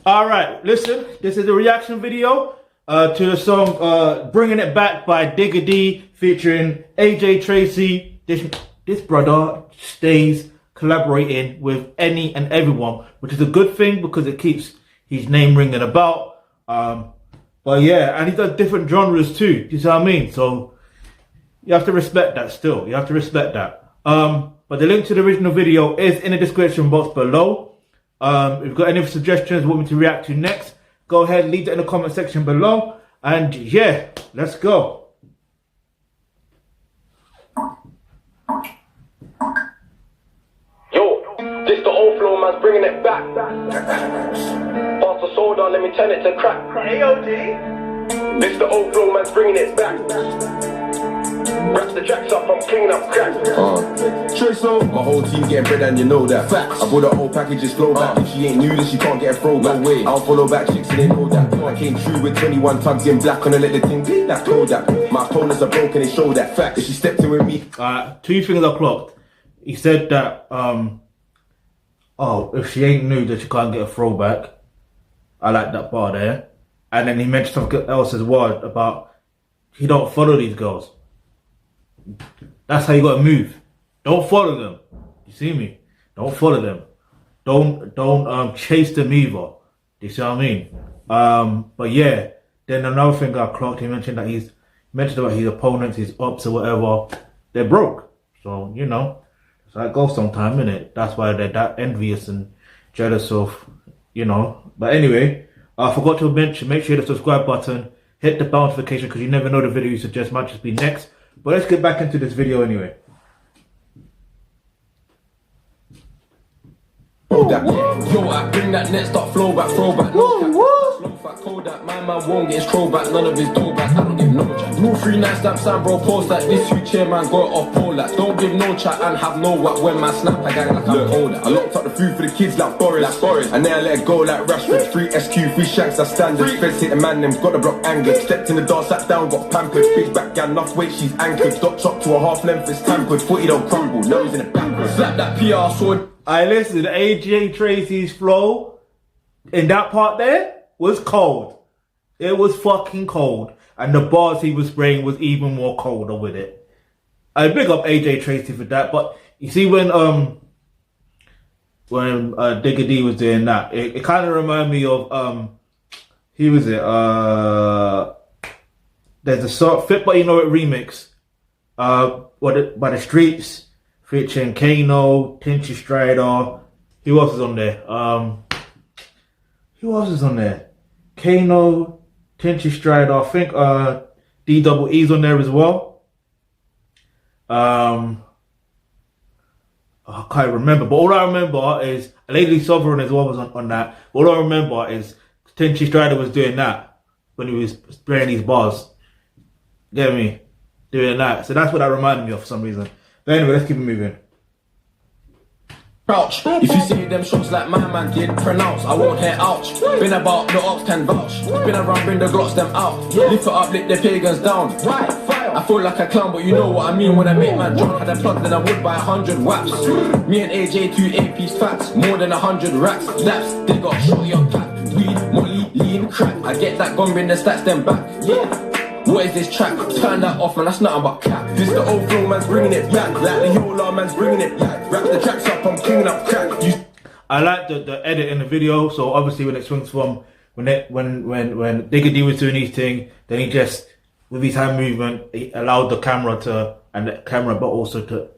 All right, listen. This is a reaction video to the song "Bringing It Back" by Digga featuring AJ Tracey. This brother stays collaborating with any and everyone, which is a good thing because it keeps his name ringing about. But yeah, and he does different genres too. Do you see what I mean? So you have to respect that. Still, you have to respect that. But the link to the original video is in the description box below. If you've got any suggestions what me to react to next, go ahead, leave it in the comment section below. And yeah, let's go. Yo, this the old flow, man's bringing it back. Pass the soda, let me turn it to crack. AOD. This the old flow, man's bringing it back. Wraps the tracks up, I'm cleaning up crack. Tracey, my whole team getting bread and you know that. Facts. I bought the whole packages flow back. If she ain't new, then she can't get a throwback. No way. I'll follow back chicks and they know that. I came true with 21 tugs in black and I let the thing bleed like Kodak. My opponents are broken, they show that. Fact. If she stepped in with me. Two things I clocked. He said that, oh, if she ain't new, then she can't get a throwback. I like that part there. And then he mentioned something else as well about he don't follow these girls. That's how you gotta move. Don't follow them. You see me? Don't follow them. Don't chase them either. You see what I mean? But yeah. Then another thing I clocked, he mentioned that he's mentioned about his opponents, his ops or whatever. They're broke. So you know, it's like goes sometime, innit? That's why they're that envious and jealous of, you know. But anyway, I forgot to mention, make sure you hit the subscribe button, hit the bell notification because you never know the video you suggest might just be next. But let's get back into this video anyway. Yo, I bring that net, start flow back, throwback. Slow fat, Kodak, my man won't get his throwback, none of his throwback. I don't give no chat. Rule 39 stamp, sign, bro, post like this. You chairman, got it off pole that. Don't give no chat and have no whack when man snap. I gang like I'm older. I locked up the food for the kids like Forest. And then I let it go like Rashford. Free SQ, free shanks, that's standard. Feds hit the man, them got the block angered. Stepped in the door, sat down, got pampered. Big back, gal, enough weight, she's anchored. Stop chop to a half length, it's tampered. Footy don't crumble, now he's in the back. Slap that PR sword. I listen, AJ Tracey's flow in that part there was cold. It was fucking cold. And the bars he was spraying was even more colder with it. I big up AJ Tracey for that. But you see when Digga was doing that, it kind of reminded me of who was it? There's a song Fit But You Know It remix by the Streets. Featuring Kano, Tinchy Strider. Who else is on there? Who else is on there? Kano, Tinchy Strider. I think DEE's on there as well. I can't remember, but all I remember is Lady Sovereign as well was on that. All I remember is Tinchy Strider was doing that when he was spraying these bars. Get me? Doing that. So that's what that reminded me of for some reason. But anyway, let's keep it moving. Crouch. If you see them shots like my man did, pronounce, I won't hear ouch. Been about the ops can vouch. Been around, bring the glocks them out. Lift it up, lift the pagans down. I feel like a clown, but you know what I mean when I make my drunk. Had a plug, then I would buy 100 waps. Me and AJ, 2 AP facts, more than 100 racks. Laps, they got shorty on tap. Weed, molly, lean, crack. I get that gun, bring the stats, then back. Yeah. What is this track? Turn that off, man, that's nothing but cap. This the old flow, man's bringing it back. Like the Yola, man's bringing it back. Wrap the tracks up, I'm cleaning up crack. I like the edit in the video, so obviously when it swings from when Digga was doing his thing, then he just with his hand movement, he allowed the camera to but also to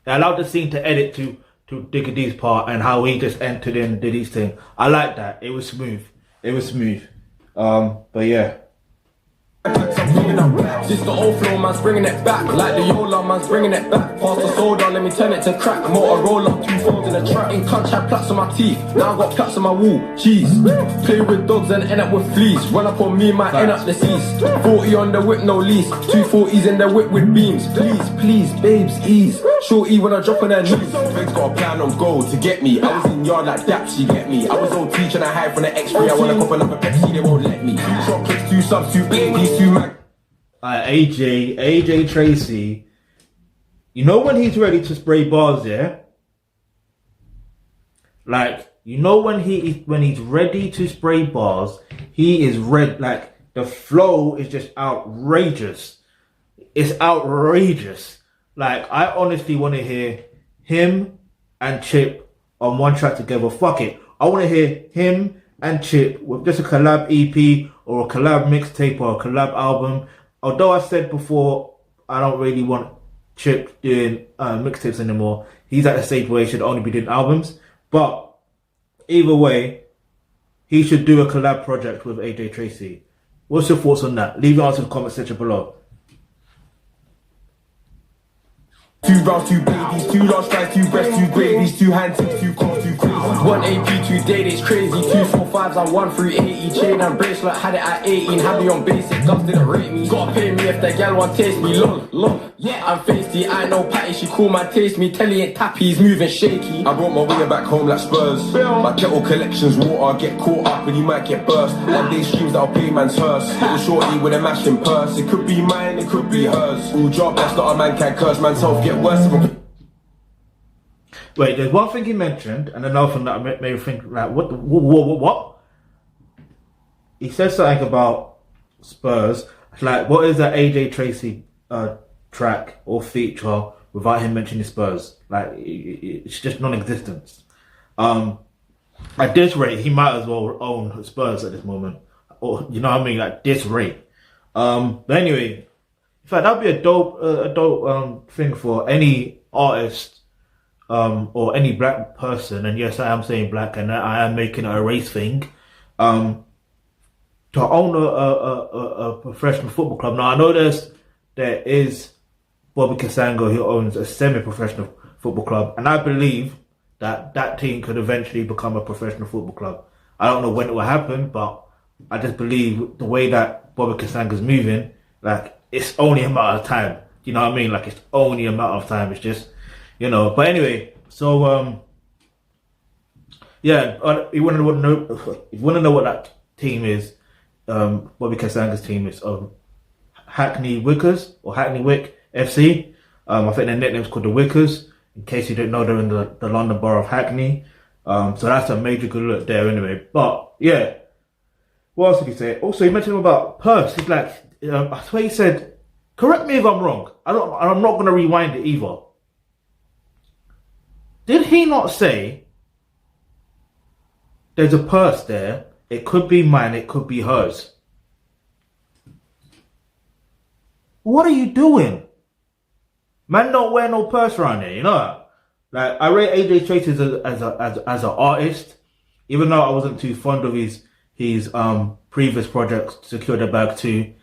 allowed the scene to edit to Digga part and how he just entered in and did his thing. I like that. It was smooth. It was smooth. But yeah. This the old flow, man's bringing it back. Like the Yola, man's bringing it back. Pass the soda, let me turn it to crack. Motorola, 2 phones in a track. In clutch, had plaques on my teeth. Now I got plaques on my wall. Jeez. Play with dogs and end up with fleas. Run up on me, might end up the seas. 40 on the whip, no lease. 240s in the whip with beams. Please, babes, ease. Shorty when I drop on her knees. Friends got a plan on gold to get me. I was in yard like that, she get me. I was old teacher and I hide from the X3. I wanna cop another Pepsi, they won't let me. 2 shot clicks, 2 subs, 2 babies, 2 mag. AJ Tracey, you know when he's ready to spray bars, yeah? Like, You know when he's ready to spray bars, he is red. Like the flow is just outrageous. It's outrageous. Like I honestly want to hear him and Chip on one track together. Fuck it. I want to hear him and Chip with just a collab EP or a collab mixtape or a collab album. Although I said before, I don't really want Chip doing mixtapes anymore. He's at a stage where he should only be doing albums. But either way, he should do a collab project with AJ Tracey. What's your thoughts on that? Leave your answer in the comment section below. 2 rounds, 2 babies, 2 large fries, 2 breasts, 2 gravies, 2 hands, 2 calls, 2 crazy. 1 AP, 2 days, crazy. 2 4 5s and 1 through 80. Chain and bracelet, had it at 18. Had me on basic, guns didn't rate me. Gotta pay me if the gal want taste me. Long. Yeah, I'm feisty, I ain't no patty. She cool, man, taste me. Telly ain't tappy, he's moving shaky. I brought my winger back home like Spurs. My kettle collection's water, get caught up and you might get burst. One day streams that'll pay man's hearse. Little shorty with a mashing purse. It could be mine, it could be hers. All job, that's not a man can curse. Man's self get worse. Wait, there's one thing he mentioned, and another thing that made me think, like, what? He said something about Spurs. Like, what is that AJ Tracey track or feature without him mentioning Spurs? Like, it's just non-existent. At this rate, he might as well own Spurs at this moment. Or, you know what I mean? Like, this rate. But anyway, in fact, that'd be a dope thing for any artist or any black person, and yes, I am saying black, and I am making it a race thing, to own a professional football club. Now I know there is Bobby Kasango who owns a semi-professional football club, and I believe that team could eventually become a professional football club. I don't know when it will happen, but I just believe the way that Bobby Kasango's moving, like it's only a matter of time. You know what I mean? Like it's only a matter of time. It's just, you know, but anyway, so yeah, you want to know what that team is? Bobby Kasanga's team is Hackney Wickers or Hackney Wick FC. I think their nickname's called the Wickers. In case you didn't know, they're in the London Borough of Hackney. So that's a major good look there, anyway. But yeah, what else did he say? Also, he mentioned about Purse. He's like, I swear he said, correct me if I'm wrong. I'm not going to rewind it either. Did he not say there's a purse there? It could be mine, it could be hers. What are you doing? Man don't wear no purse around here, you know that? Like, I rate AJ Tracey as an artist, even though I wasn't too fond of his previous projects, Secure the Bag 2,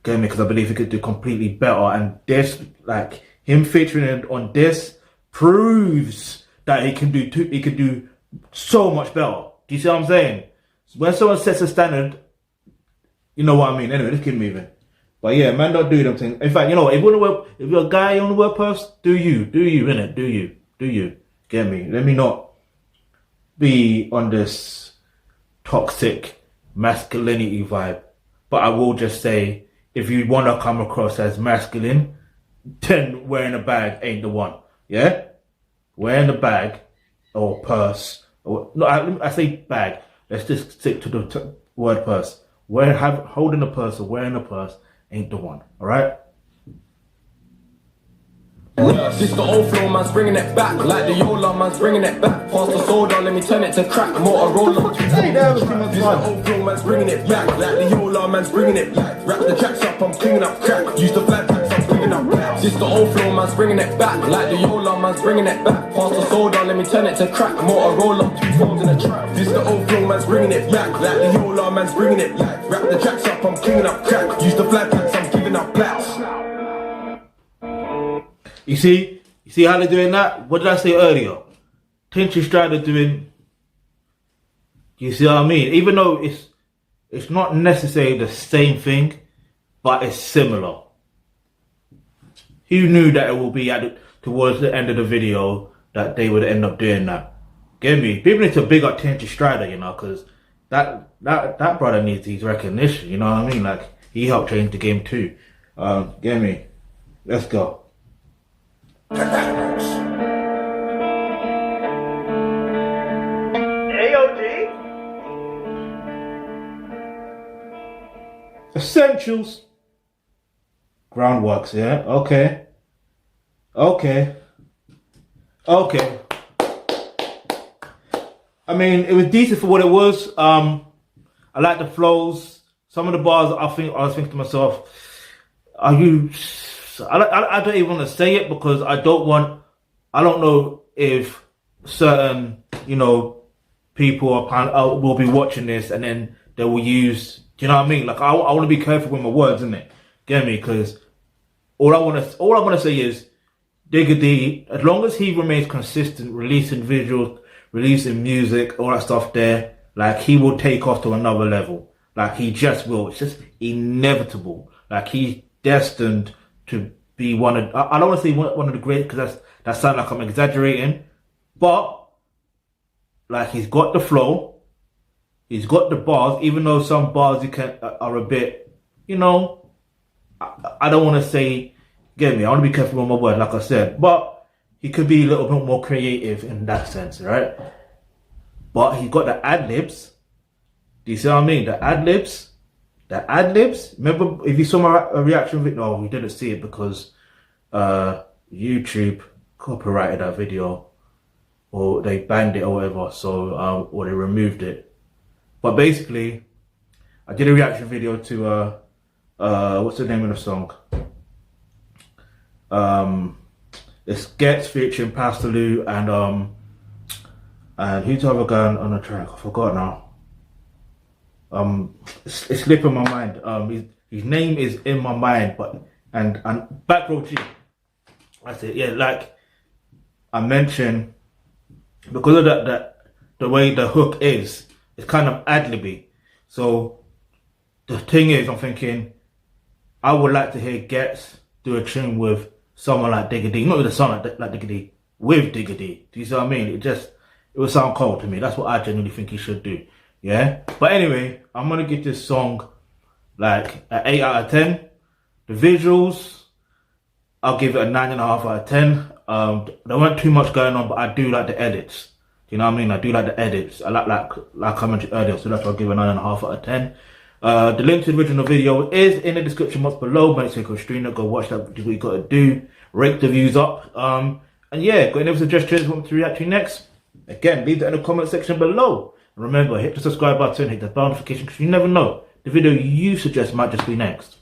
because I believe he could do completely better. And this, like, him featuring on this proves that he can do so much better. Do you see what I'm saying? When someone sets a standard, you know what I mean. Anyway, let's keep moving. But yeah, man, don't do them things. In fact, you know what? If you're a guy, you want to wear purse, do you, innit? Do you. Get me? Let me not be on this toxic masculinity vibe. But I will just say, if you want to come across as masculine, then wearing a bag ain't the one. Yeah? Wearing a bag or purse, I say bag. Let's just stick to the word purse. Holding a purse or wearing a purse ain't the one. All right. This the old flow, man's bringing it back. Like the Yola, man's bringing it back. Pass the soda, let me turn it to crack. Motorola. This the old flow, man's bringing it back. Like the Yola, man's bringing it back. Wrap the tracks up, I'm cleaning up crack. Use the flat packs, I'm cleaning up crack. This the old flow, man's bringing it back. Like the Yola, man's bringing it back. Pass the soda, let me turn it to crack. Motorola, 2 phones in a trap. This the old flow, man's bringing it back. Like the Yola, man's bringing it back. Wrap the tracks up, I'm cleaning up crack. Use the flat packs, I'm giving up blacks. You see how they're doing that? What did I say earlier? Tinchy Strider doing, you see what I mean? Even though it's not necessarily the same thing, but it's similar. Who knew that it will be towards the end of the video that they would end up doing that? Get me? People need to big up Tinchy Strider, you know, because that brother needs his recognition, you know what I mean? Like, he helped change the game too. Get me? Let's go. Hey, Essentials. Groundworks, yeah? Okay. I mean, it was decent for what it was. I like the flows. Some of the bars, I was thinking to myself, I don't even want to say it because I don't know if certain, people will be watching this and then they will use, do you know what I mean? Like, I want to be careful with my words, innit? Get me? Because all I want to say is, Digga D, as long as he remains consistent, releasing visuals, releasing music, all that stuff there, like, he will take off to another level. Like, he just will. It's just inevitable. Like, he's destined to be I don't want to say one of the great, because that sounds like I'm exaggerating, but like, he's got the flow, he's got the bars, even though some bars are a bit, I don't want to say, get me, I want to be careful with my word, like I said, but he could be a little bit more creative in that sense, right? But he's got the ad-libs. Do you see what I mean? The ad-libs. Remember, if you saw my reaction video, no, we didn't see it because YouTube copyrighted that video, or they banned it or whatever, so or they removed it. But basically, I did a reaction video to what's the name of the song? It's Gets featuring Pastor and who's the other guy on the track? I forgot now. It's slipping my mind. His name is in my mind, and Back Row G. That's it. Yeah, like I mentioned, because of the way the hook is, it's kind of ad-libby. So the thing is, I'm thinking, I would like to hear Gets do a tune with someone like Digga D, not with a song like Digga D, with Digga D. Do you see what I mean? It would sound cold to me. That's what I genuinely think he should do. Yeah. But anyway, I'm gonna give this song like an 8 out of 10. The visuals, I'll give it a 9.5 out of 10. There weren't too much going on, but I do like the edits. Do you know what I mean? I do like the edits. I like I mentioned earlier, so that's why I'll give it a 9.5 out of 10. The link to the original video is in the description box below. Make sure you go stream it, go watch that, do what you gotta do. Rate the views up. And yeah, got any other suggestions, want me to react to next? Again, leave that in the comment section below. And remember, hit the subscribe button, hit the bell notification, because you never know, the video you suggest might just be next.